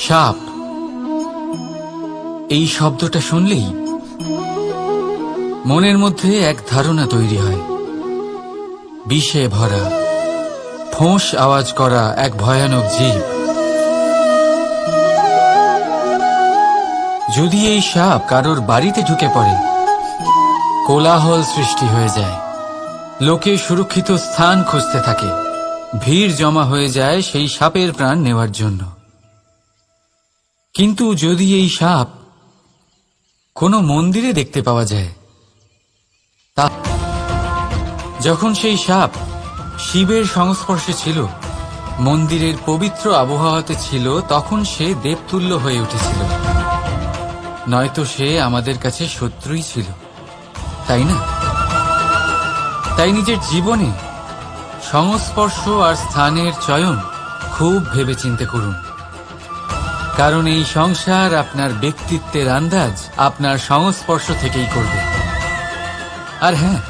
সাপ, এই শব্দটা শুনলেই মনের মধ্যে এক ধারণা তৈরি হয়। বিষে ভরা, ফোঁস আওয়াজ করা এক ভয়ানক জীব। যদি এই সাপ কারোর বাড়িতে ঢুকে পড়ে, কোলাহল সৃষ্টি হয়ে যায়। লোকে সুরক্ষিত স্থান খুঁজতে থাকে, ভিড় জমা হয়ে যায় সেই সাপের প্রাণ নেওয়ার জন্য। কিন্তু যদি এই সাপ কোনো মন্দিরে দেখতে পাওয়া যায়, যখন সেই সাপ শিবের সংস্পর্শে ছিল, মন্দিরের পবিত্র আবহাওয়াতে ছিল, তখন সে দেবতুল্য হয়ে উঠেছিল। নয়তো সে আমাদের কাছে শত্রুই ছিল, তাই না? তাই নিজের জীবনে সংস্পর্শ আর স্থানের চয়ন খুব ভেবেচিন্তে করুন, কারণ এই সংসার আপনার ব্যক্তিত্বের আন্দাজ আপনার সংস্পর্শ থেকেই করবে। আর হ্যাঁ,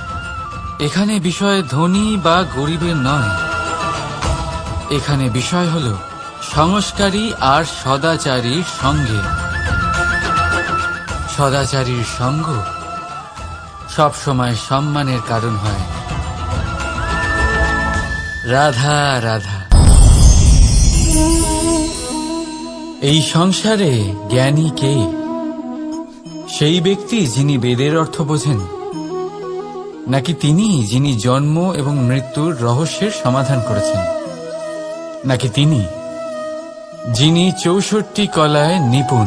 এখানে বিষয় ধনী বা গরিবের নয়, এখানে বিষয় হল সংস্কারী আর সদাচারীর সঙ্গে। সদাচারীর সঙ্গ সবসময় সম্মানের কারণ হয়। রাধা রাধা। এই সংসারে জ্ঞানী কে? সেই ব্যক্তি যিনি বেদের অর্থ বোঝেন, নাকি তিনি যিনি জন্ম এবং মৃত্যুর রহস্যের সমাধান করেছেন, নাকি তিনি যিনি ৬৪ কলায় নিপুণ?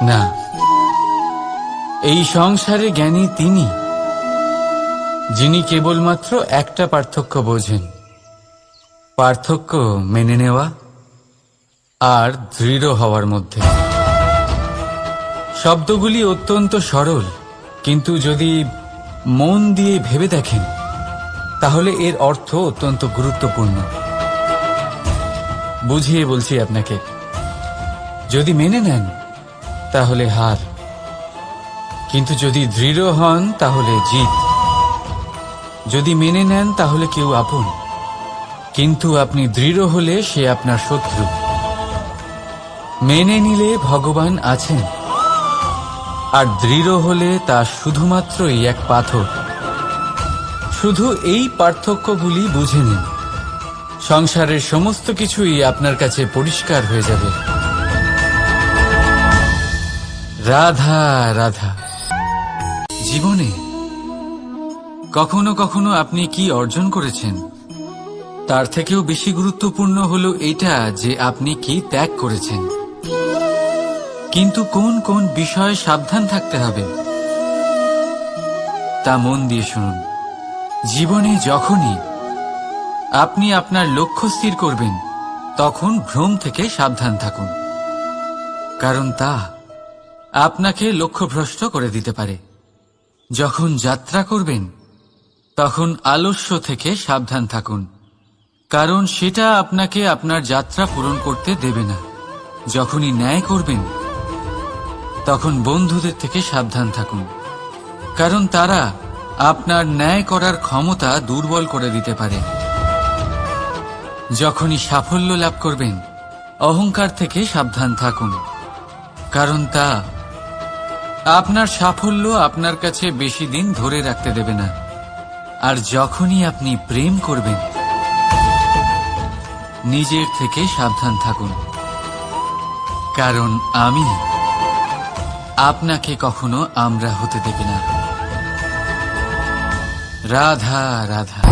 না, এই সংসারে জ্ঞানী তিনি যিনি কেবলমাত্র একটা পার্থক্য বোঝেন, পার্থক্য মেনে নেওয়া আর দৃঢ় হওয়ার মধ্যে। শব্দগুলি অত্যন্ত সরল, কিন্তু যদি মন দিয়ে ভেবে দেখেন তাহলে এর অর্থ অত্যন্ত গুরুত্বপূর্ণ। বুঝিয়ে বলছি আপনাকে, যদি মেনে নেন তাহলে হার, কিন্তু যদি দৃঢ় হন তাহলে জিত। যদি মেনে নেন তাহলে কেউ আপন, কিন্তু আপনি দৃঢ় হলে সে আপনার শত্রু। মেনে নিলে ভগবান আছেন, আর দৃঢ় হলে তা শুধুমাত্রই এক পাথর। শুধু এই পার্থক্যগুলি বুঝে নিন, সংসারের সমস্ত কিছুই আপনার কাছে পরিষ্কার হয়ে যাবে। রাধা রাধা। জীবনে কখনো কখনো আপনি কি অর্জন করেছেন, তার থেকেও বেশি গুরুত্বপূর্ণ হলো এটা যে আপনি কি ত্যাগ করেছেন। কিন্তু কোন কোন বিষয়ে সাবধান থাকতে হবে তা মন দিয়ে শুনুন। জীবনে যখনই আপনি আপনার লক্ষ্য স্থির করবেন, তখন ভ্রম থেকে সাবধান থাকুন, কারণ তা আপনাকে লক্ষ্যভ্রষ্ট করে দিতে পারে। যখন যাত্রা করবেন, তখন আলস্য থেকে সাবধান থাকুন, কারণ সেটা আপনাকে আপনার যাত্রা পূরণ করতে দেবে না। যখনই ন্যায় করবেন, তখন বন্ধুদের থেকে সাবধান থাকুন, কারণ তারা আপনার ন্যায় করার ক্ষমতা দুর্বল করে দিতে পারে। যখনই সাফল্য লাভ করবেন, অহংকার থেকে সাবধান থাকুন, কারণ তা আপনার সাফল্য আপনার কাছে বেশি দিন ধরে রাখতে দেবে না। আর যখনই আপনি প্রেম করবেন, নিজের থেকে সাবধান থাকুন, কারণ আমি আপনাকে কখনো আমরা হতে দেবে না। রাধা রাধা।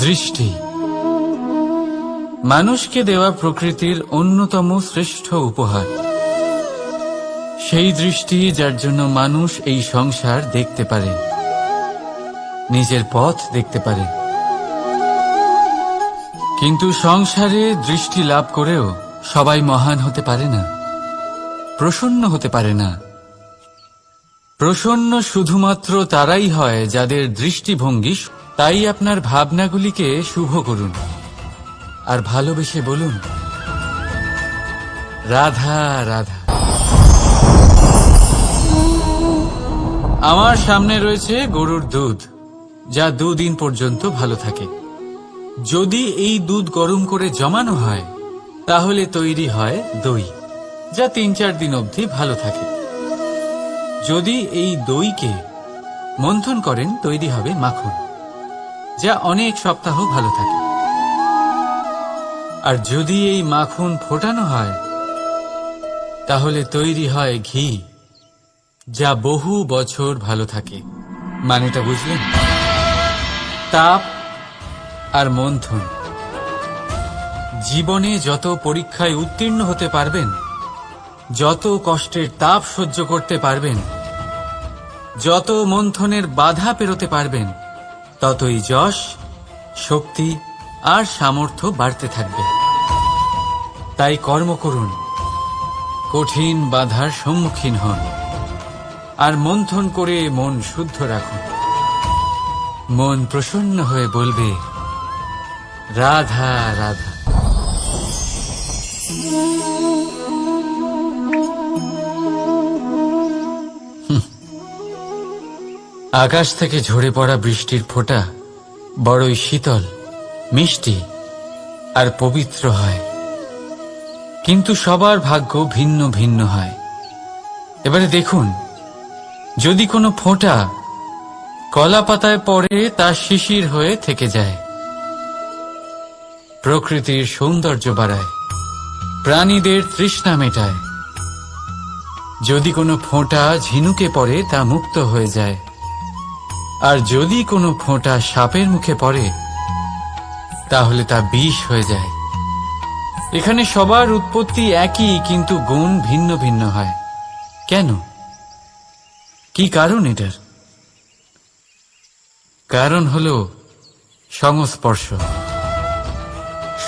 দৃষ্টি মানুষকে দেওয়া প্রকৃতির অন্যতম শ্রেষ্ঠ উপহার। সেই দৃষ্টি যার জন্য মানুষ এই সংসার দেখতে পারে, নিজের পথ দেখতে পারে। কিন্তু সংসারে দৃষ্টি লাভ করেও সবাই মহান হতে পারে না, প্রসন্ন হতে পারে না। প্রসন্ন শুধুমাত্র তারাই হয় যাদের দৃষ্টিভঙ্গি। তাই আপনার ভাবনাগুলিকে শুভ করুন আর ভালোবেসে বলুন, রাধা রাধা। আমার সামনে রয়েছে গরুর দুধ, যা 2 দিন পর্যন্ত ভালো থাকে। যদি এই দুধ গরম করে জমানো হয় তাহলে তৈরি হয় দই, যা 3-4 দিন অবধি ভালো থাকে। যদি এই দইকে মন্থন করেন তৈরি হবে মাখন, যা অনেক সপ্তাহ ভালো থাকে। আর যদি এই মাখন ফোটানো হয় তাহলে তৈরি হয় ঘি, যা বহু বছর ভালো থাকে। মানেটা বুঝলেন? তাপ আর মন্থন। জীবনে যত পরীক্ষায় উত্তীর্ণ হতে পারবেন, যত কষ্টের তাপ সহ্য করতে পারবেন, যত মন্থনের বাধা পেরোতে পারবেন, ততই যশ, শক্তি আর সামর্থ্য বাড়তে থাকবে। তাই কর্ম করুন, কঠিন বাধার সম্মুখীন হন, আর মন্থন করে মন শুদ্ধ রাখুন। মন প্রসন্ন হয়ে বলবে, রাধা রাধা। আকাশ থেকে ঝরে পড়া বৃষ্টির ফোঁটা বড়ই শীতল, মিষ্টি আর পবিত্র হয়, কিন্তু সবার ভাগ্য ভিন্ন ভিন্ন হয়। এবারে দেখুন, যদি কোনো ফোঁটা কলা পাতায় পড়ে তা শিশির হয়ে থেকে যায়, প্রকৃতির সৌন্দর্য বাড়ায়, প্রাণীদের তৃষ্ণা মেটায়। যদি কোনো ফোঁটা ঝিনুকে পড়ে তা মুক্ত হয়ে যায়, আর যদি কোনো ফোঁটা সাপের মুখে পড়ে তাহলে তা বিষ হয়ে যায়। এখানে সবার উৎপত্তি একই, কিন্তু গুণ ভিন্ন ভিন্ন হয়। কেন? কি কারণ এটার? কারণ হলো সংস্পর্শ।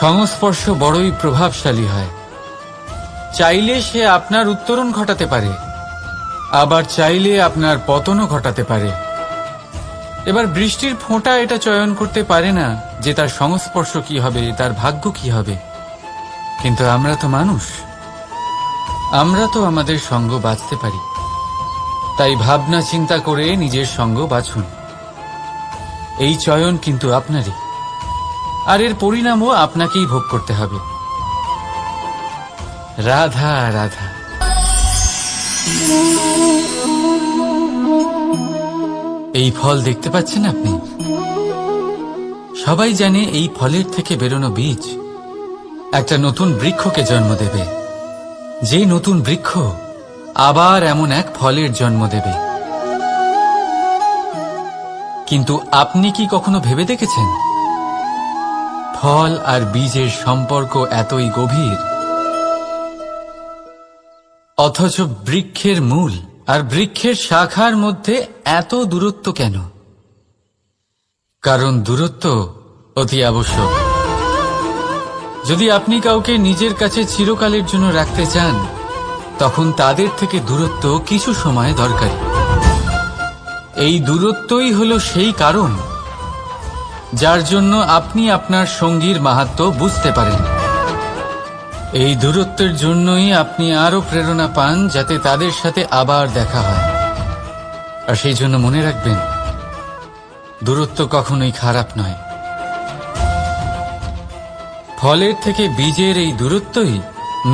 সংস্পর্শ বড়ই প্রভাবশালী হয়। চাইলে সে আপনার উত্তরণ ঘটাতে পারে, আবার চাইলে আপনার পতনও ঘটাতে পারে। এবার বৃষ্টির ফোঁটা এটা চয়ন করতে পারে না যে তার সংস্পর্শ কি হবে, তার ভাগ্য কি হবে। কিন্তু আমরা তো মানুষ, আমরা তো আমাদের সঙ্গ বাঁচতে পারি। তাই ভাবনা চিন্তা করে নিজের সঙ্গ বাছুন। এই চয়ন কিন্তু আপনারই, আর এর পরিণামও আপনাকেই ভোগ করতে হবে। রাধা রাধা। এই ফল দেখতে পাচ্ছেন আপনি? সবাই জানে এই ফলের থেকে বেরোনো বীজ একটা নতুন বৃক্ষকে জন্ম দেবে, যে নতুন বৃক্ষ আবার এমন এক ফলের জন্ম দেবে। কিন্তু আপনি কি কখনো ভেবে দেখেছেন ফল আর বীজের সম্পর্ক এতই গভীর, অথচ বৃক্ষের মূল আর বৃক্ষের শাখার মধ্যে এত দূরত্ব কেন? কারণ দূরত্ব অতি আবশ্যক। যদি আপনি কাউকে নিজের কাছে চিরকালের জন্য রাখতে চান, তখন তাদের থেকে দূরত্ব কিছু সময় দরকারি। এই দূরত্বই হলো সেই কারণ যার জন্য আপনি আপনার সঙ্গীর মাহাত্ম্য বুঝতে পারেন। এই দূরত্বের জন্যই আপনি আরো প্রেরণা পান যাতে তাদের সাথে আবার দেখা হয়। আর সেই জন্য মনে রাখবেন, দূরত্ব কখনোই খারাপ নয়। ফলের থেকে বীজের এই দূরত্বই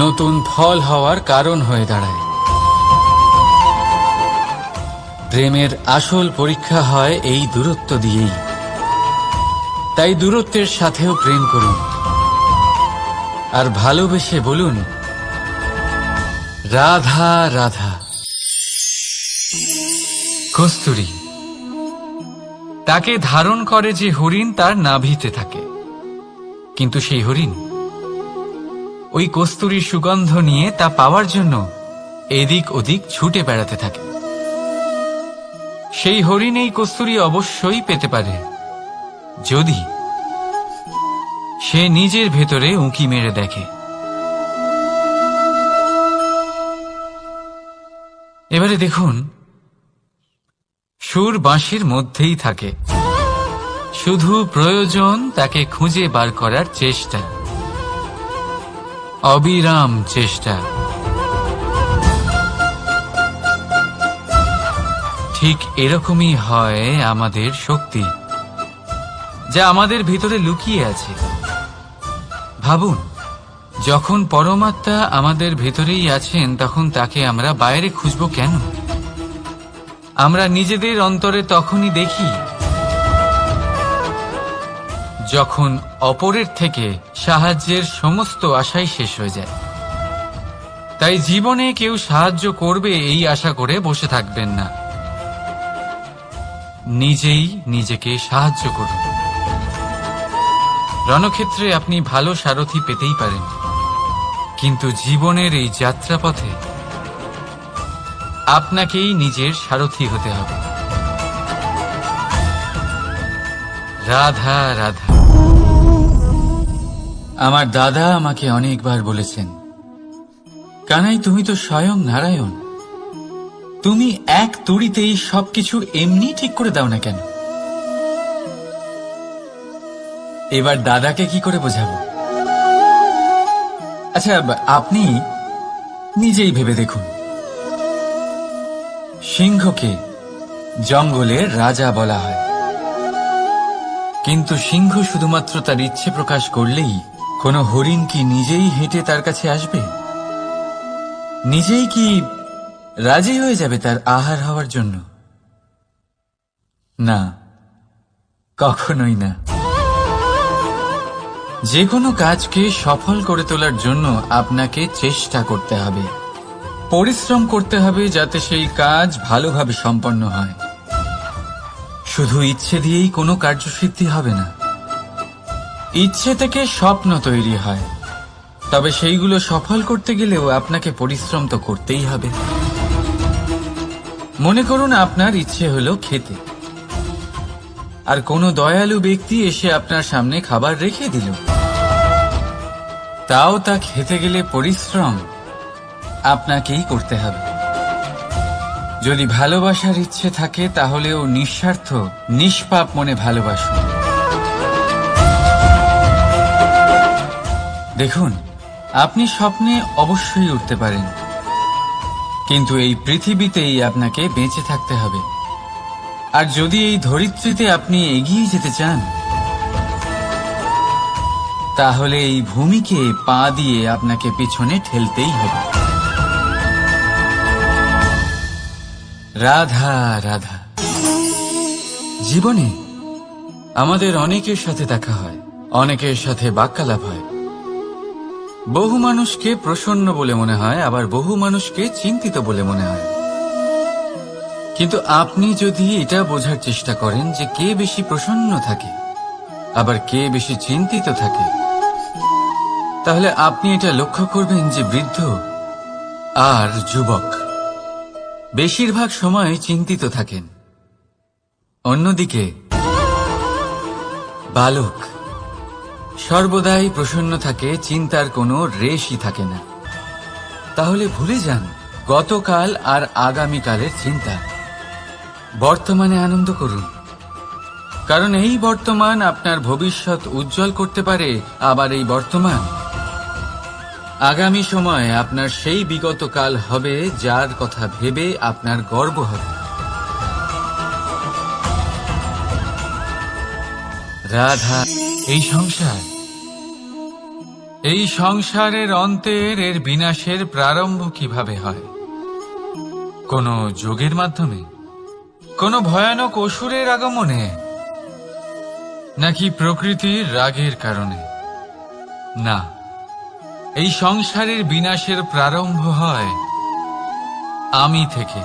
নতুন ফল হওয়ার কারণ হয়ে দাঁড়ায়। প্রেমের আসল পরীক্ষা হয় এই দূরত্ব দিয়েই। তাই দূরত্বের সাথেও প্রেম করুন, আর ভালোবেসে বলুন, রাধা রাধা। কস্তুরী তাকে ধারণ করে যে হরিণ তার নাভিতে থাকে, কিন্তু সেই হরিণ ওই কস্তুরীর সুগন্ধ নিয়ে তা পাওয়ার জন্য এদিক ওদিক ছুটে বেড়াতে থাকে। সেই হরিণ এই কস্তুরী অবশ্যই পেতে পারে যদি সে নিজের ভেতরে উঁকি মেরে দেখে। এবারে দেখুন, সুর বাঁশির মধ্যেই থাকে, শুধু প্রয়োজন তাকে খুঁজে বার করার চেষ্টা, অবিরাম চেষ্টা। ঠিক এরকমই হয় আমাদের শক্তি। যা আমাদের ভিতরে লুকিয়ে আছে। ভাবুন, যখন পরমাত্মা আমাদের ভেতরেই আছেন তখন তাকে আমরা বাইরে খুঁজব কেন? আমরা নিজেদের অন্তরে তখনই দেখি যখন অপরের থেকে সাহায্যের সমস্ত আশাই শেষ হয়ে যায়। তাই জীবনে কেউ সাহায্য করবে এই আশা করে বসে থাকবেন না, নিজেই নিজেকে সাহায্য করুন। রণক্ষেত্রে আপনি ভালো সারথি পেতেই পারেন, কিন্তু জীবনের এই যাত্রাপথে আপনাকেই নিজের সারথি হতে হবে। রাধা রাধা। আমার দাদা আমাকে অনেকবার বলেছেন, কানাই তুমি তো স্বয়ং নারায়ণ, তুমি এক তুড়িতেই সবকিছু এমনি ঠিক করে দাও না কেন? এবার দাদাকে কি করে বোঝাবো? আচ্ছা, আপনি নিজেই ভেবে দেখুন। সিংহকে জঙ্গলের রাজা বলা হয়, কিন্তু সিংহ শুধুমাত্র তার ইচ্ছে প্রকাশ করলেই কোনো হরিণ কি নিজেই হেঁটে তার কাছে আসবে? নিজেই কি রাজি হয়ে যাবে তার আহার হওয়ার জন্য? না, কখনোই না। যে কোনো কাজকে সফল করে তোলার জন্য আপনাকে চেষ্টা করতে হবে, পরিশ্রম করতে হবে, যাতে সেই কাজ ভালোভাবে সম্পন্ন হয়। শুধু ইচ্ছে দিয়েই কোনো কার্যসিদ্ধি হবে না। ইচ্ছে থেকে স্বপ্ন তৈরি হয়, তবে সেইগুলো সফল করতে গেলেও আপনাকে পরিশ্রম তো করতেই হবে। মনে করুন আপনার ইচ্ছে হলো খেতে, আর কোনো দয়ালু ব্যক্তি এসে আপনার সামনে খাবার রেখে দিল। তাও তা খেতে গেলে পরিশ্রম আপনাকেই করতে হবে। যদি ভালোবাসার ইচ্ছে থাকে তাহলেও নিঃস্বার্থ নিষ্পাপ মনে ভালোবাসুন। দেখুন, আপনি স্বপ্নে অবশ্যই উঠতে পারেন, কিন্তু এই পৃথিবীতেই আপনাকে বেঁচে থাকতে হবে। আর যদি এই ধরিত্রীতে আপনি এগিয়ে যেতে চান, তাহলে এই ভূমিকে পা দিয়ে আপনাকে পিছনে ঠেলতেই হবে। রাধা রাধা। জীবনে আমাদের অনেকের সাথে দেখা হয়, অনেকের সাথে বাক্যালাপ হয়। বহু মানুষকে প্রসন্ন বলে মনে হয়, আবার বহু মানুষকে চিন্তিত বলে মনে হয়। কিন্তু আপনি যদি এটা বোঝার চেষ্টা করেন যে কে বেশি প্রসন্ন থাকে আবার কে বেশি চিন্তিত থাকে, তাহলে আপনি এটা লক্ষ্য করবেন যে বৃদ্ধ আর যুবক বেশিরভাগ সময় চিন্তিত থাকেন, অন্যদিকে বালক সর্বদাই প্রসন্ন থাকে, চিন্তার কোনো রেশই থাকে না। তাহলে ভুলে যান গতকাল আর আগামীকালের চিন্তা, বর্তমানে আনন্দ করুন, কারণ এই বর্তমান আপনার ভবিষ্যৎ উজ্জ্বল করতে পারে। আবার এই বর্তমান আগামী সময়ে আপনার সেই বিগত কাল হবে যার কথা ভেবে আপনার গর্ব হবে। রাধা। এই সংসারের অন্তের এর বিনাশের প্রারম্ভ কিভাবে হয়? কোন যোগের মাধ্যমে, কোন ভয়ানক অসুরের আগমনে, নাকি প্রকৃতির রাগের কারণে? না, এই সংসারের বিনাশের প্রারম্ভ হয় আমি থেকে।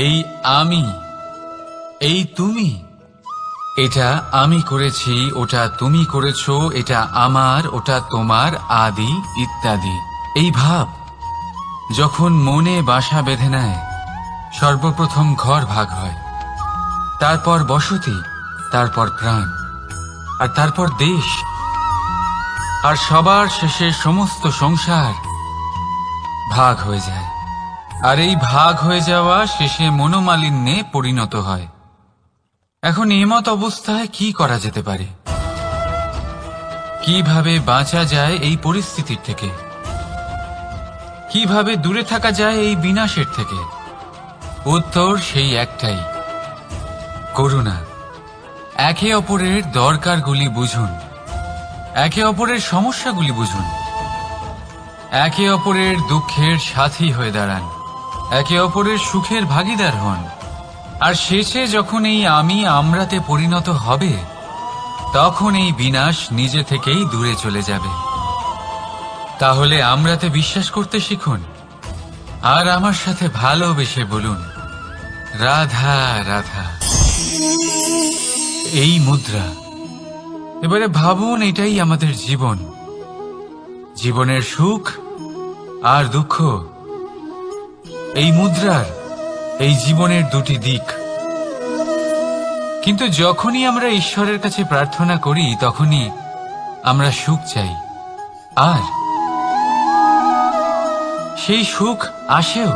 এই আমি, এই তুমি, এটা আমি করেছি, ওটা তুমি করেছো, এটা আমার, ওটা তোমার, আদি ইত্যাদি। এই ভাব যখন মনে বাসা বেঁধে নেয়, সর্বপ্রথম ঘর ভাগ হয়, তারপর বসতি, তারপর প্রাণ, আর তারপর দেশ, আর সবার শেষে সমস্ত সংসার ভাগ হয়ে যায়। আর এই ভাগ হয়ে যাওয়া শেষে মনোমালিন্যে পরিণত হয়। এখন এমত অবস্থায় কি করা যেতে পারে? কিভাবে বাঁচা যায় এই পরিস্থিতির থেকে? কিভাবে দূরে থাকা যায় এই বিনাশের থেকে? উত্তর সেই একটাই, করুণা। একে অপরের দরকারগুলি বুঝুন, একে অপরের সমস্যাগুলি বুঝুন, একে অপরের দুঃখের সাথী হয়ে দাঁড়ান, একে অপরের সুখের ভাগিদার হন। আর শেষে যখন এই আমি আমরাতে পরিণত হবে, তখন এই বিনাশ নিজে থেকেই দূরে চলে যাবে। তাহলে আমরাতে বিশ্বাস করতে শিখুন, আর আমার সাথে ভালোবেসে বলুন, রাধা রাধা। এই মুদ্রা, এবারে ভাবুন, এটাই আমাদের জীবন, জীবনের সুখ আর দুঃখ। এই মুদ্রার, এই জীবনের দুটি দিক। কিন্তু যখনই আমরা ঈশ্বরের কাছে প্রার্থনা করি, তখনই আমরা সুখ চাই, আর সেই সুখ আসেও।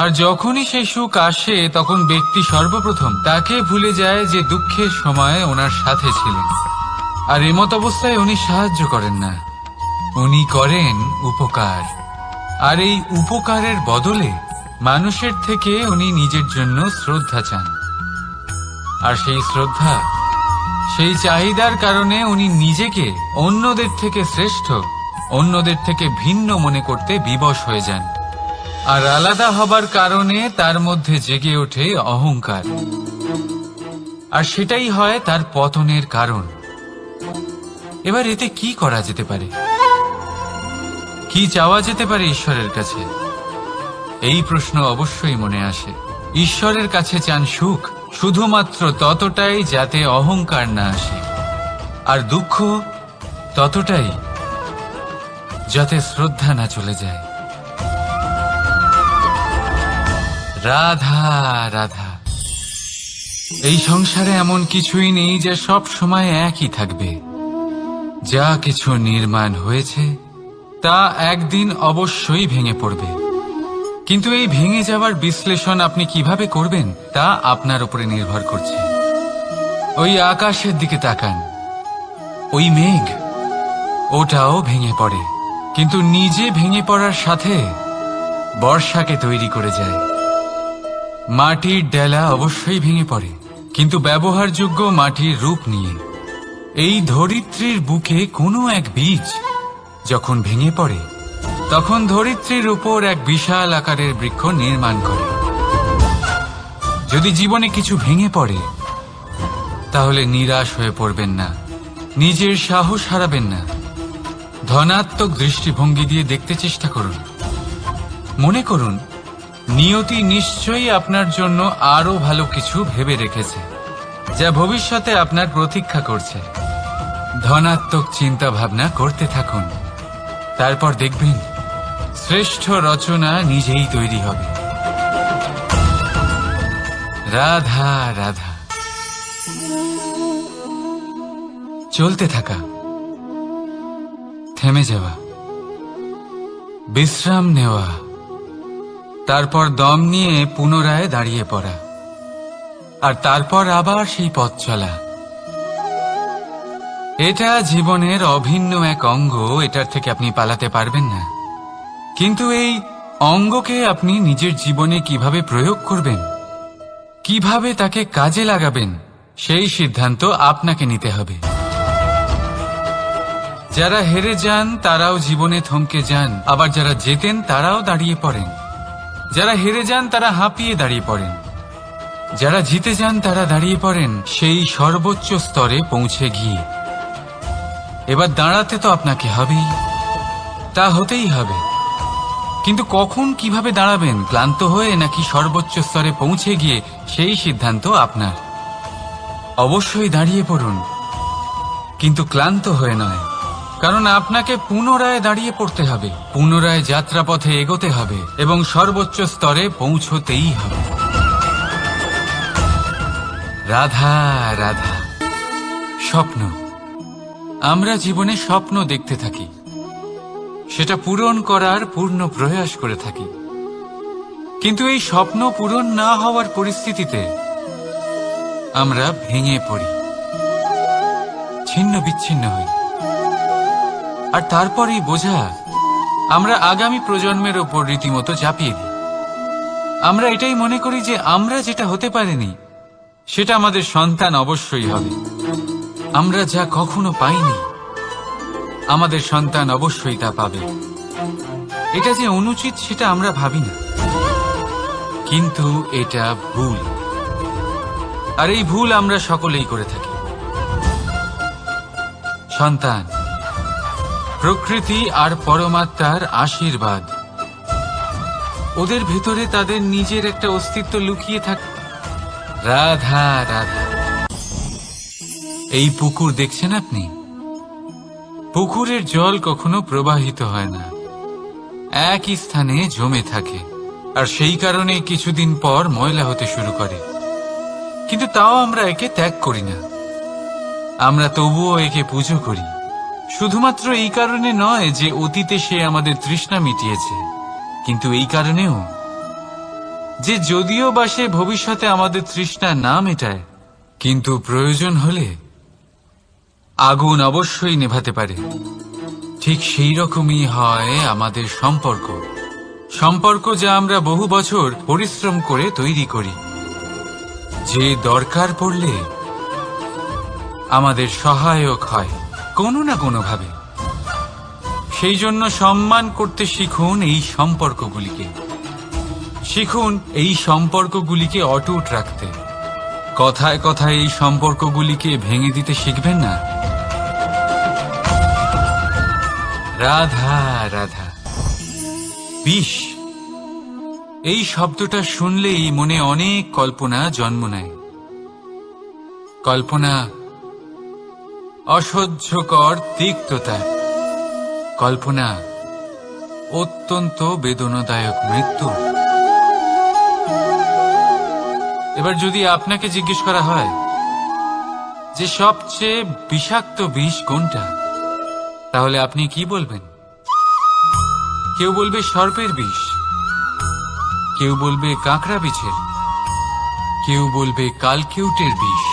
আর যখনই সেই সুখ আসে, তখন ব্যক্তি সর্বপ্রথম তাকে ভুলে যায় যে দুঃখের সময় ওনার সাথে ছিলেন। আর এমত অবস্থায় উনি সাহায্য করেন না, উনি করেন উপকার। আর এই উপকারের বদলে মানুষের থেকে উনি নিজের জন্য শ্রদ্ধা চান। আর সেই শ্রদ্ধা, সেই চাহিদার কারণে উনি নিজেকে অন্যদের থেকে শ্রেষ্ঠ, অন্যদের থেকে ভিন্ন মনে করতে বিবশ হয়ে যান। আর আলাদা হবার কারণে তার মধ্যে জেগে ওঠে অহংকার, আর সেটাই হয় তার পতনের কারণ। এবার এতে কি করা যেতে পারে, কি চাওয়া যেতে পারে ঈশ্বরের কাছে? এই প্রশ্ন অবশ্যই মনে আসে। ঈশ্বরের কাছে চান সুখ, শুধুমাত্র ততটাই যাতে অহংকার না আসে, আর দুঃখ ততটাই যাতে শ্রদ্ধা না চলে যায়। রাধা রাধা। এই সংসারে এমন কিছুই নেই যে সব সময় একই থাকবে। যা কিছু নির্মাণ হয়েছে তা একদিন অবশ্যই ভেঙে পড়বে, কিন্তু এই ভেঙে যাওয়ার বিশ্লেষণ আপনি কিভাবে করবেন তা আপনার উপরে নির্ভর করছে। ওই আকাশের দিকে তাকান, ওই মেঘ, ওটাও ভেঙে পড়ে, কিন্তু নিজে ভেঙে পড়ার সাথে বর্ষাকে তৈরি করে যায়। মাটির ডেলা অবশ্যই ভেঙে পড়ে, কিন্তু ব্যবহারযোগ্য মাটির রূপ নিয়ে। এই ধরিত্রীর বুকে কোনো এক বীজ যখন ভেঙে পড়ে, তখন ধরিত্রীর উপর এক বিশাল আকারের বৃক্ষ নির্মাণ করে। যদি জীবনে কিছু ভেঙে পড়ে, তাহলে নিরাশ হয়ে পড়বেন না, নিজের সাহস হারাবেন না। ধনাত্মক দৃষ্টিভঙ্গি দিয়ে দেখতে চেষ্টা করুন। মনে করুন, নিয়তি নিশ্চয়ই আপনার জন্য আরো ভালো কিছু ভেবে রেখেছে, যা ভবিষ্যতে আপনার প্রতীক্ষা করছে। ধনাত্মক চিন্তা ভাবনা করতে থাকুন, তারপর দেখবেন শ্রেষ্ঠ রচনা নিজেই তৈরি হবে। রাধা রাধা। চলতে থাকা, থেমে যাওয়া, বিশ্রাম নেওয়া, তারপর দম নিয়ে পুনরায় দাঁড়িয়ে পড়া, আর তারপর আবার সেই পথ চলা। এটা জীবনের অভিন্ন এক অঙ্গ, এটার থেকে আপনি পালাতে পারবেন না। কিন্তু এই অঙ্গকে আপনি নিজের জীবনে কিভাবে প্রয়োগ করবেন, কিভাবে তাকে কাজে লাগাবেন, সেই সিদ্ধান্ত আপনাকে নিতে হবে। যারা হেরে যান তারাও জীবনে থমকে যান, আবার যারা জেতেন তারাও দাঁড়িয়ে পড়েন। যারা হেরে যান তারা হাঁপিয়ে দাঁড়িয়ে পড়েন, যারা জিতে যান তারা দাঁড়িয়ে পড়েন সেই সর্বোচ্চ স্তরে পৌঁছে গিয়ে। এবার দাঁড়াতে তো আপনাকে হবেই, তা হতেই হবে। কিন্তু কখন, কিভাবে দাঁড়াবেন, ক্লান্ত হয়ে নাকি সর্বোচ্চ স্তরে পৌঁছে গিয়ে, সেই সিদ্ধান্ত আপনার। অবশ্যই দাঁড়িয়ে পড়ুন, কিন্তু ক্লান্ত হয়ে নয়, কারণ আপনাকে পুনরায় দাঁড়িয়ে পড়তে হবে, পুনরায় যাত্রাপথে এগোতে হবে এবং সর্বোচ্চ স্তরে পৌঁছতেই হবে। রাধা রাধা। স্বপ্ন, আমরা জীবনে স্বপ্ন দেখতে থাকি, সেটা পূরণ করার পূর্ণ প্রয়াস করে থাকি। কিন্তু এই স্বপ্ন পূরণ না হওয়ার পরিস্থিতিতে আমরা ভেঙে পড়ি, ছিন্ন বিচ্ছিন্ন হই, আর তারপরই বোঝা আমরা আগামী প্রজন্মের ওপর রীতিমতো চাপিয়ে দিই। আমরা এটাই মনে করি যে আমরা যেটা হতে পারিনি, সেটা আমাদের সন্তান অবশ্যই হবে। আমরা যা কখনো পাইনি, আমাদের সন্তান অবশ্যই তা পাবে। এটা যে অনুচিত সেটা আমরা ভাবি না, কিন্তু এটা ভুল, আর এই ভুল আমরা সকলেই করে থাকি। সন্তান প্রকৃতি আর পরমাত্মার আশীর্বাদ। ওদের ভেতরে তাদের নিজের একটা অস্তিত্ব লুকিয়ে থাকে। রাধা রাধা। এই পুকুর দেখছেন আপনি? পুকুরের জল কখনো প্রবাহিত হয় না, একই স্থানে জমে থাকে, আর সেই কারণে কিছুদিন পর ময়লা হতে শুরু করে। কিন্তু তাও আমরা একে ত্যাগ করি না, আমরা তবুও একে পুজো করি। শুধুমাত্র এই কারণে নয় যে অতীতে সে আমাদের তৃষ্ণা মিটিয়েছে, কিন্তু এই কারণেও যে যদিও বা সে ভবিষ্যতে আমাদের তৃষ্ণা না মেটায়, কিন্তু প্রয়োজন হলে আগুন অবশ্যই নেভাতে পারে। ঠিক সেই রকমই হয় আমাদের সম্পর্ক। সম্পর্ক যা আমরা বহু বছর পরিশ্রম করে তৈরি করি, যে দরকার পড়লে আমাদের সহায়ক হয় কোনো না কোনোভাবে। সেই জন্য সম্মান করতে শিখুন এই সম্পর্কগুলিকে। শিখুন এই সম্পর্কগুলিকে অটুট রাখতে। কথায় কথায় এই সম্পর্কগুলিকে ভেঙে দিতে শিখবেন না। রাধা রাধা। বিষ, এই শব্দটা শুনলেই মনে অনেক কল্পনা জন্ম নেয়। কল্পনা অসহ্যকর তিক্ততা, কল্পনা অত্যন্ত বেদনাদায়ক মৃত্যু। এবার যদি আপনাকে জিজ্ঞেস করা হয় যে সবচেয়ে বিষাক্ত বিষ কোনটা, তাহলে আপনি কি বলবেন? কেউ বলবে সর্পের বিষ, কেউ বলবে কাঁকড়া বিছের, কেউ বলবে কালকেউটের বিষ।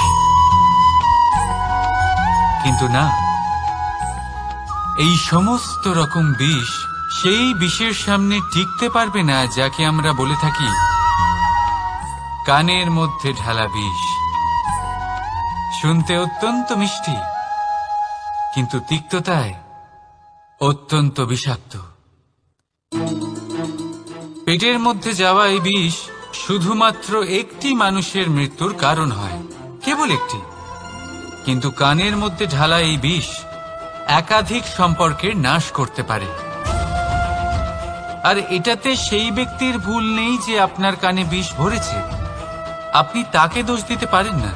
কিন্তু না, এই সমস্ত রকম বিষ সেই বিষের সামনে টিকতে পারবে না যাকে আমরা বলে থাকি কানের মধ্যে ঢালা বিষ। শুনতে অত্যন্ত মিষ্টি, কিন্তু তিক্ততায় অত্যন্ত বিষাক্ত। পেটের মধ্যে যাওয়া এই বিষ শুধুমাত্র একটি মানুষের মৃত্যুর কারণ হয়, কেবল একটি। কিন্তু কানের মধ্যে ঢালা এই বিষ একাধিক সম্পর্কের নাশ করতে পারে। আর এটাতে সেই ব্যক্তির ভুল নেই যে আপনার কানে বিষ ভরেছে, আপনি তাকে দোষ দিতে পারেন না।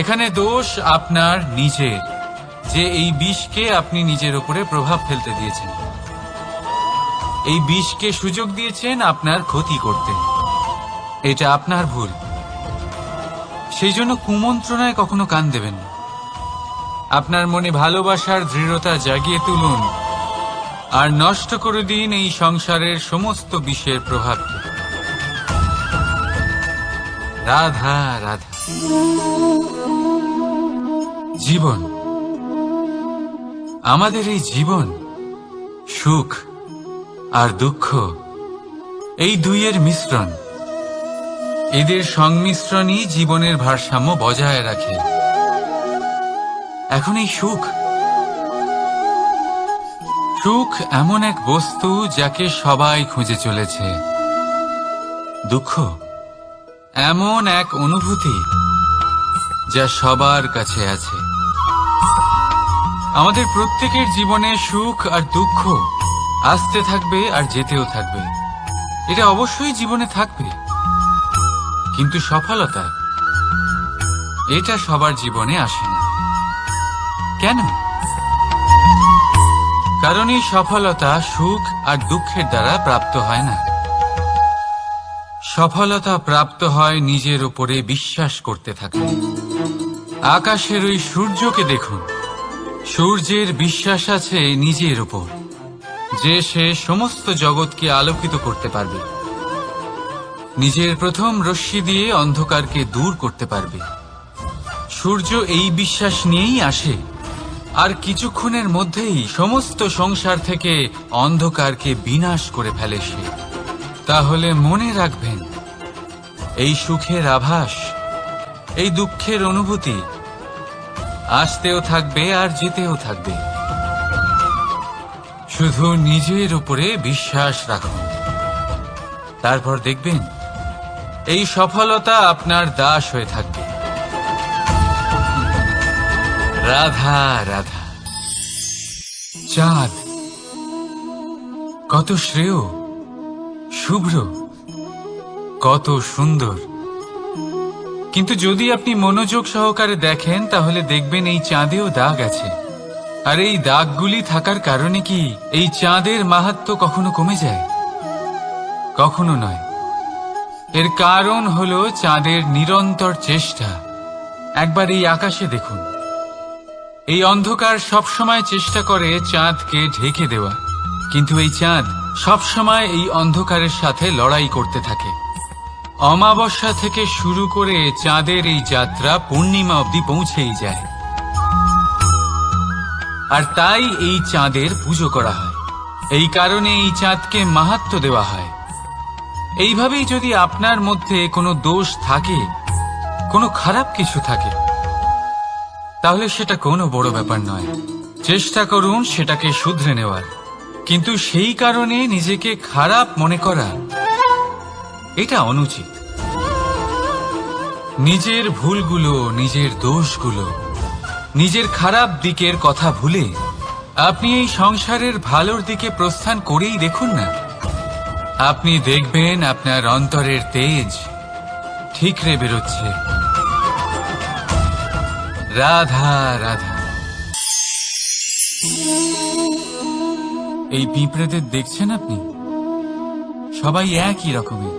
এখানে দোষ আপনার নিজের, যে এই বিষকে আপনি নিজের উপরে প্রভাব ফেলতে দিয়েছেন। এই বিষকে সুযোগ দিয়েছেন আপনার ক্ষতি করতে, এটা আপনার ভুল। সেই জন্য কুমন্ত্রণায় কখনো কান দেবেন না। আপনার মনে ভালোবাসার দৃঢ়তা জাগিয়ে তুলুন আর নষ্ট করে দিন এই সংসারের সমস্ত বিষের প্রভাবকে। রাধা রাধা। জীবন, আমাদের এই জীবন, সুখ আর দুঃখ, এই দুইয়ের মিশ্রণ। এদের সংমিশ্রণই জীবনের ভারসাম্য বজায় রাখে। এখন এই সুখ, সুখ এমন এক বস্তু যাকে সবাই খুঁজে চলেছে। দুঃখ এমন এক অনুভূতি যা সবার কাছে আছে। আমাদের প্রত্যেকের জীবনে সুখ আর দুঃখ আসতে থাকবে আর যেতেও থাকবে, এটা অবশ্যই জীবনে থাকবে। কিন্তু সফলতা, এটা সবার জীবনে আসে না। কেন? কারণ এই সফলতা সুখ আর দুঃখের দ্বারা প্রাপ্ত হয় না। সফলতা প্রাপ্ত হয় নিজের উপরে বিশ্বাস করতে থাকলে। আকাশের ওই সূর্যকে দেখুন, সূর্যের বিশ্বাস আছে নিজের উপর যে সে সমস্ত জগৎকে আলোকিত করতে পারবে, নিজের প্রথম রশ্মি দিয়ে অন্ধকারকে দূর করতে পারবে। সূর্য এই বিশ্বাস নিয়েই আসে, আর কিছুক্ষণের মধ্যেই সমস্ত সংসার থেকে অন্ধকারকে বিনাশ করে ফেলে সে। তাহলে মনে রাখবেন, এই সুখের আভাস, এই দুঃখের অনুভূতি আসতেও থাকবে আর যেতেও থাকবে। শুধু নিজের উপরে বিশ্বাস রাখুন, তারপর দেখবেন এই সফলতা আপনার দাস হয়ে থাকবে। রাধা রাধা। চাঁদ কত শ্রেয়, শুভ্র, কত সুন্দর, কিন্তু যদি আপনি মনোযোগ সহকারে দেখেন তাহলে দেখবেন এই চাঁদেও দাগ আছে। আর এই দাগগুলি থাকার কারণে কি এই চাঁদের মাহাত্ম্য কখনো কমে যায়? কখনো নয়। এর কারণ হলো চাঁদের নিরন্তর চেষ্টা। একবার এই আকাশে দেখুন, এই অন্ধকার সবসময় চেষ্টা করে চাঁদকে ঢেকে দেওয়া, কিন্তু এই চাঁদ সবসময় এই অন্ধকারের সাথে লড়াই করতে থাকে। অমাবস্যা থেকে শুরু করে চাঁদের এই যাত্রা পূর্ণিমা অবধি পৌঁছেই যায়। আর তাই এই চাঁদের পুজো করা হয়, এই কারণে এই চাঁদকে মাহাত্ম্য দেওয়া হয়। এইভাবেই যদি আপনার মধ্যে কোনো দোষ থাকে, কোনো খারাপ কিছু থাকে, তাহলে সেটা কোনো বড় ব্যাপার নয়। চেষ্টা করুন সেটাকে শুধরে নেওয়ার, কিন্তু সেই কারণে নিজেকে খারাপ মনে করা এটা অনুচিত। নিজের ভুলগুলো, নিজের দোষগুলো, নিজের খারাপ দিকের কথা ভুলে আপনি এই সংসারের ভালোর দিকে প্রস্থান করেই দেখুন না। আপনি দেখবেন আপনার অন্তরের তেজ ঠিকরে বেরোচ্ছে। রাধা রাধা। এই পিঁপড়েদের দেখছেন আপনি? সবাই একই রকমের।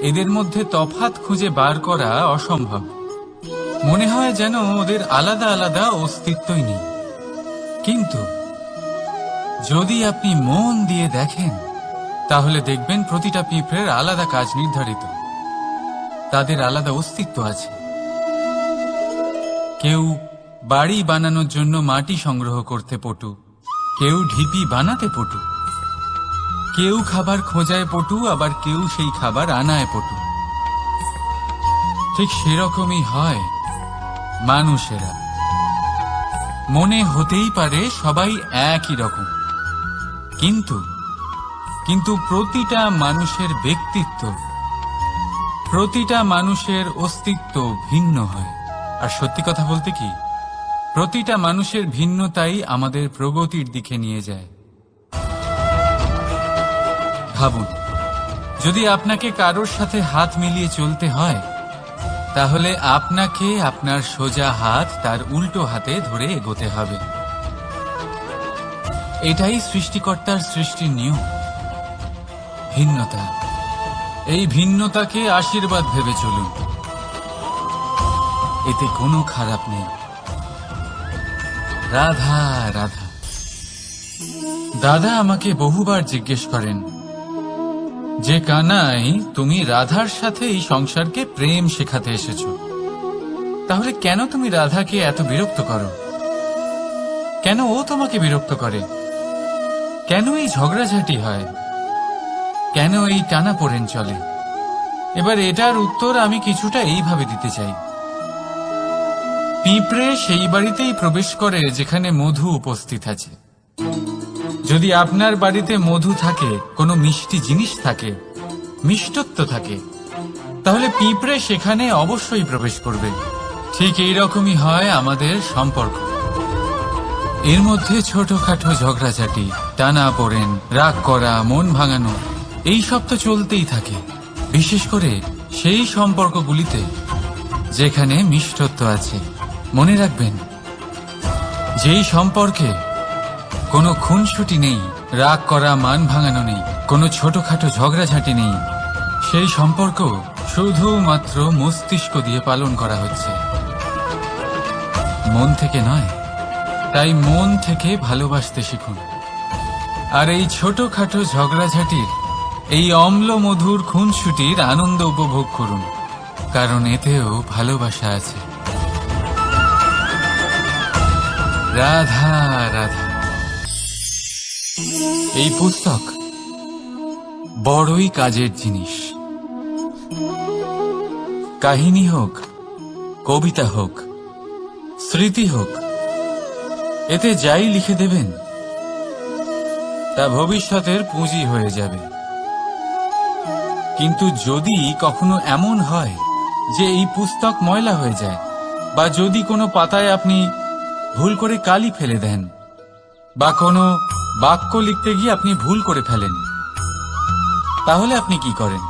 এদের মধ্যে তফাৎ খুঁজে বার করা অসম্ভব। মনে হয় যেন ওদের আলাদা আলাদা অস্তিত্বই নেই। কিন্তু যদি আপনি মন দিয়ে দেখেন তাহলে দেখবেন প্রতিটা পিঁপড়ের আলাদা কাজ নির্ধারিত, তাদের আলাদা অস্তিত্ব আছে। কেউ বাড়ি বানানোর জন্য মাটি সংগ্রহ করতে পটু, কেউ ঢিপি বানাতে পটু, কেউ খাবার খোঁজায় পটু, আবার কেউ সেই খাবার আনায় পটু। ঠিক সেরকমই হয় মানুষেরা। মনে হতেই পারে সবাই একই রকম, কিন্তু প্রতিটা মানুষের ব্যক্তিত্ব, প্রতিটা মানুষের অস্তিত্ব ভিন্ন হয়। আর সত্যি কথা বলতে কি, প্রতিটা মানুষের ভিন্নতাই আমাদের প্রগতির দিকে নিয়ে যায়। ভাবুন, যদি আপনাকে কারোর সাথে হাত মিলিয়ে চলতে হয়, তাহলে আপনাকে আপনার সোজা হাত তার উল্টো হাতে ধরে এগোতে হবে। এটাই সৃষ্টিকর্তার সৃষ্টির নিয়ম। ভিন্নতা, এই ভিন্নতাকে আশীর্বাদ ভেবে চলুন, এতে কোনো খারাপ নেই। রাধা রাধা। দাদা আমাকে বহুবার জিজ্ঞেস করেন যে কানাই, তুমি রাধার সাথে এই সংসারকে প্রেম শেখাতে এসেছো, তাহলে কেন তুমি রাধাকে এত বিরক্ত করো? কেন ও তোমাকে বিরক্ত করে? কেন এই ঝগড়াঝাটি হয়? কেন এই টানাপোড়েন চলে? এবার এটার উত্তর আমি কিছুটা এইভাবে দিতে চাই। পিঁপড়ে সেই বাড়িতেই প্রবেশ করে যেখানে মধু উপস্থিত আছে। যদি আপনার বাড়িতে মধু থাকে, কোনো মিষ্টি জিনিস থাকে, মিষ্টত্ব থাকে, তাহলে পিঁপড়ে সেখানে অবশ্যই প্রবেশ করবে। ঠিক এইরকমই হয় আমাদের সম্পর্ক। এর মধ্যে ছোটখাটো ঝগড়াঝাটি, টানাপোড়েন, রাগ করা, মন ভাঙানো, এই সব তো চলতেই থাকে, বিশেষ করে সেই সম্পর্কগুলিতে যেখানে মিষ্টত্ব আছে। মনে রাখবেন, যেই সম্পর্কে কোনো খুনসুটি নেই, রাগ করা, মান ভাঙানো নেই, কোনো ছোটখাটো ঝগড়াঝাটি নেই, সেই সম্পর্ক শুধুমাত্র মস্তিষ্ক দিয়ে পালন করা হচ্ছে, মন থেকে নয়। তাই মন থেকে ভালোবাসতে শিখুন। আর এই ছোটখাটো ঝগড়াঝাটির, এই অম্ল মধুর খুনসুটির আনন্দ উপভোগ করুন, কারণ এতেও ভালোবাসা আছে। রাধা রাধা। এই পুস্তক বড়ই কাজের জিনিস। কাহিনী হোক কবিতা হোক, স্মৃতি হোক, এতে যাই লিখে দেবেন তা ভবিষ্যতের পুঁজি হয়ে যাবে। কিন্তু যদি কখনো এমন হয় যে এই পুস্তক ময়লা হয়ে যায়, বা যদি কোনো পাতায় আপনি ভুল করে কালি ফেলে দেন, বা কোনো বাক্য লিখতে গিয়ে আপনি ভুল করে ফেলেন, তাহলে আপনি কি করেন?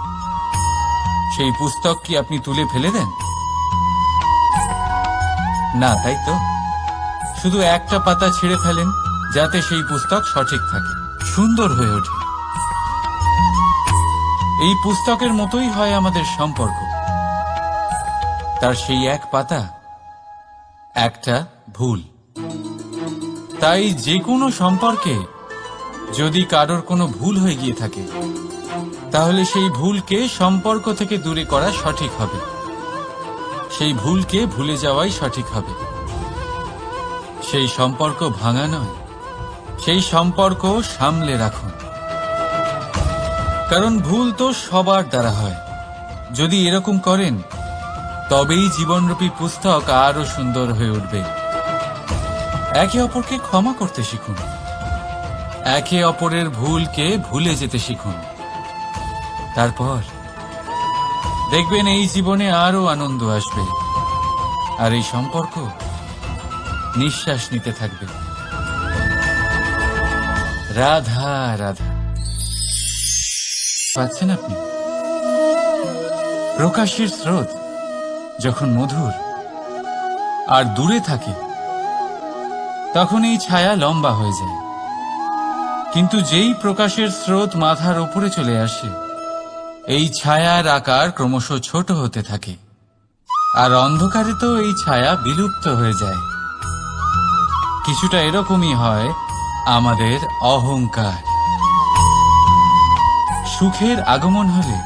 সেই পুস্তক কি আপনি তুলে ফেলে দেন? না, তাই তো। শুধু একটা পাতা ছিঁড়ে ফেলেন যাতে সেই পুস্তক সঠিক থাকে, সুন্দর হয়ে ওঠে। এই পুস্তকের মতোই হয় আমাদের সম্পর্ক। তার সেই এক পাতা, একটা ভুল। তাই যে কোনো সম্পর্কে যদি কারোর কোনো ভুল হয়ে গিয়ে থাকে, তাহলে সেই ভুলকে সম্পর্ক থেকে দূরে করা সঠিক হবে। সেই ভুলকে ভুলে যাওয়াই সঠিক হবে। সেই সম্পর্ক ভাঙা নয়, সেই সম্পর্ক সামলে রাখুন। কারণ ভুল তো সবার দ্বারা হয়। যদি এরকম করেন, তবেই জীবনরূপী পুস্তক আরো সুন্দর হয়ে উঠবে। একে অপরকে ক্ষমা করতে শিখুন, একে অপরের ভুলকে ভুলে যেতে শিখুন। তারপর দেখবেন এই জীবনে আরো আনন্দ আসবে, আর এই সম্পর্ক নিঃশ্বাস নিতে থাকবে। রাধা রাধা। পাচ্ছেন আপনি? প্রকাশের স্রোত যখন মধুর আর দূরে থাকে, তখন এই ছায়া লম্বা হয়ে যায়। কিন্তু যেই প্রকাশের স্রোত মাথার উপরে চলে আসে, এই ছায়ার আকার ক্রমশ ছোট হতে থাকে, আর অন্ধকারে তো এই ছায়া বিলুপ্ত হয়ে যায়। কিছুটা এরকমই হয় আমাদের অহংকার। সুখের আগমন হলে,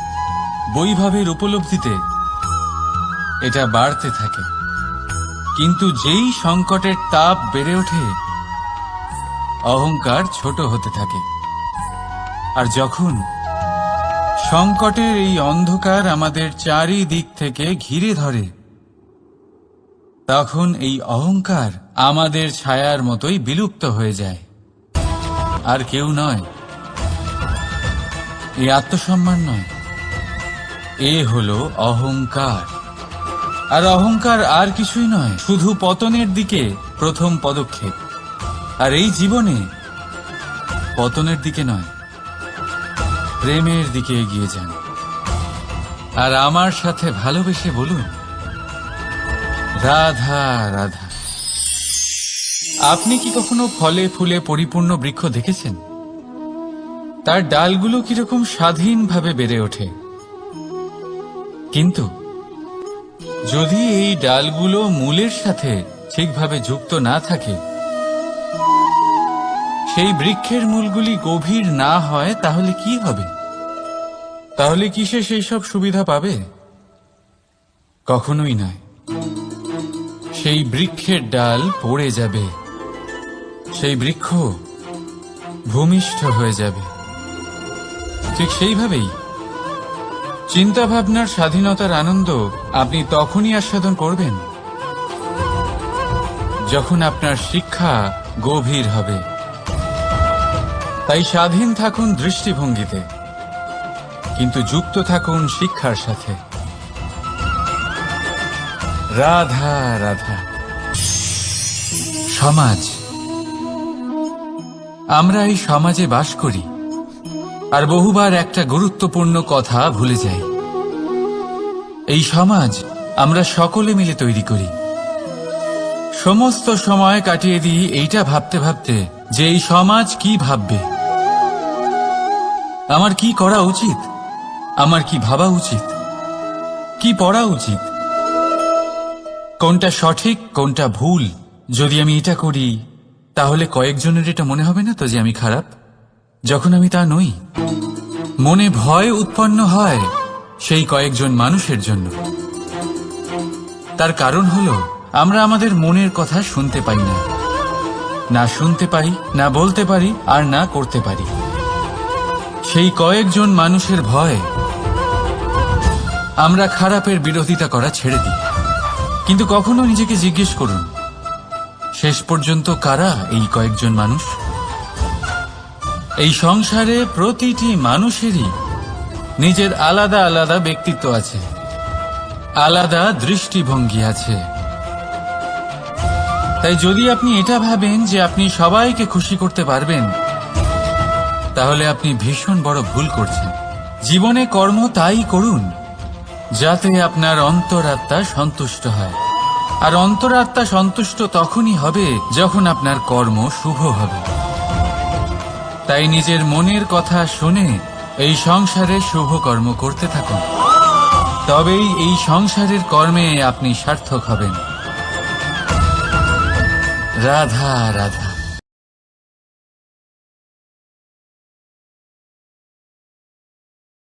বৈভবের উপলব্ধিতে এটা বাড়তে থাকে। কিন্তু যেই সংকটের তাপ বেড়ে ওঠে, অহংকার ছোট হতে থাকে। আর যখন সংকটের এই অন্ধকার আমাদের চারিদিক থেকে ঘিরে ধরে, তখন এই অহংকার আমাদের ছায়ার মতোই বিলুপ্ত হয়ে যায়। আর কেউ নয়, এই আত্মসম্মান নয়, এ হলো অহংকার। আর অহংকার আর কিছুই নয়, শুধু পতনের দিকে প্রথম পদক্ষেপ। আর এই জীবনে পতনের দিকে নয়, প্রেমের দিকে এগিয়ে যান। আর আমার সাথে ভালোবেসে বলুন, রাধা রাধা। আপনি কি কখনো ফলে ফুলে পরিপূর্ণ বৃক্ষ দেখেছেন? তার ডালগুলো কিরকম স্বাধীনভাবে বেড়ে ওঠে। কিন্তু যদি এই ডালগুলো মূলের সাথে ঠিকভাবে যুক্ত না থাকে, সেই বৃক্ষের মূলগুলি গভীর না হয়, তাহলে কি হবে? তাহলে কি সে সেই সব সুবিধা পাবে? কখনোই নয়। সেই বৃক্ষের ডাল পড়ে যাবে, সেই বৃক্ষ ভূমিষ্ঠ হয়ে যাবে। ঠিক সেইভাবেই চিন্তাভাবনার স্বাধীনতার আনন্দ আপনি তখনই আস্বাদন করবেন যখন আপনার শিক্ষা গভীর হবে। তাই স্বাধীন থাকুন দৃষ্টিভঙ্গিতে, কিন্তু যুক্ত থাকুন শিক্ষার সাথে। রাধা রাধা। সমাজ। আমরা এই সমাজে বাস করি, আর বহুবার একটা গুরুত্বপূর্ণ কথা ভুলে যাই। এই সমাজ আমরা সকলে মিলে তৈরি করি। সমস্ত সময় কাটিয়ে দিই এইটা ভাবতে ভাবতে যে এই সমাজ কি ভাববে, আমার কি করা উচিত, আমার কি ভাবা উচিত, কি পড়া উচিত, কোনটা সঠিক কোনটা ভুল। যদি আমি এটা করি, তাহলে কয়েকজনের এটা মনে হবে না তো যে আমি খারাপ, যখন আমি তা নই। মনে ভয় উৎপন্ন হয় সেই কয়েকজন মানুষের জন্য। তার কারণ হলো আমরা আমাদের মনের কথা শুনতে পাই না, না শুনতে পারি, না বলতে পারি, আর না করতে পারি। সেই কয়েকজন মানুষের ভয় আমরা খারাপের বিরোধিতা করা ছেড়ে দিই। কিন্তু কখনো নিজেকে জিজ্ঞেস করুন, শেষ পর্যন্ত কারা এই কয়েকজন মানুষ? এই সংসারে প্রতিটি মানুষেরই নিজের আলাদা আলাদা ব্যক্তিত্ব আছে, আলাদা দৃষ্টিভঙ্গি আছে। তাই যদি আপনি এটা ভাবেন যে আপনি সবাইকে খুশি করতে পারবেন, তাহলে আপনি ভীষণ বড় ভুল করছেন। জীবনে কর্ম তাই করুন যাতে আপনার অন্তরাত্মা সন্তুষ্ট হয়, আর অন্তরাত্মা সন্তুষ্ট তখনই হবে যখন আপনার কর্ম শুভ হবে। তাই নিজের মনের কথা শুনে এই সংসারে শুভ কর্ম করতে থাকুন, তবেই এই সংসারের কর্মে আপনি সার্থক হবেন। রাধা রাধা।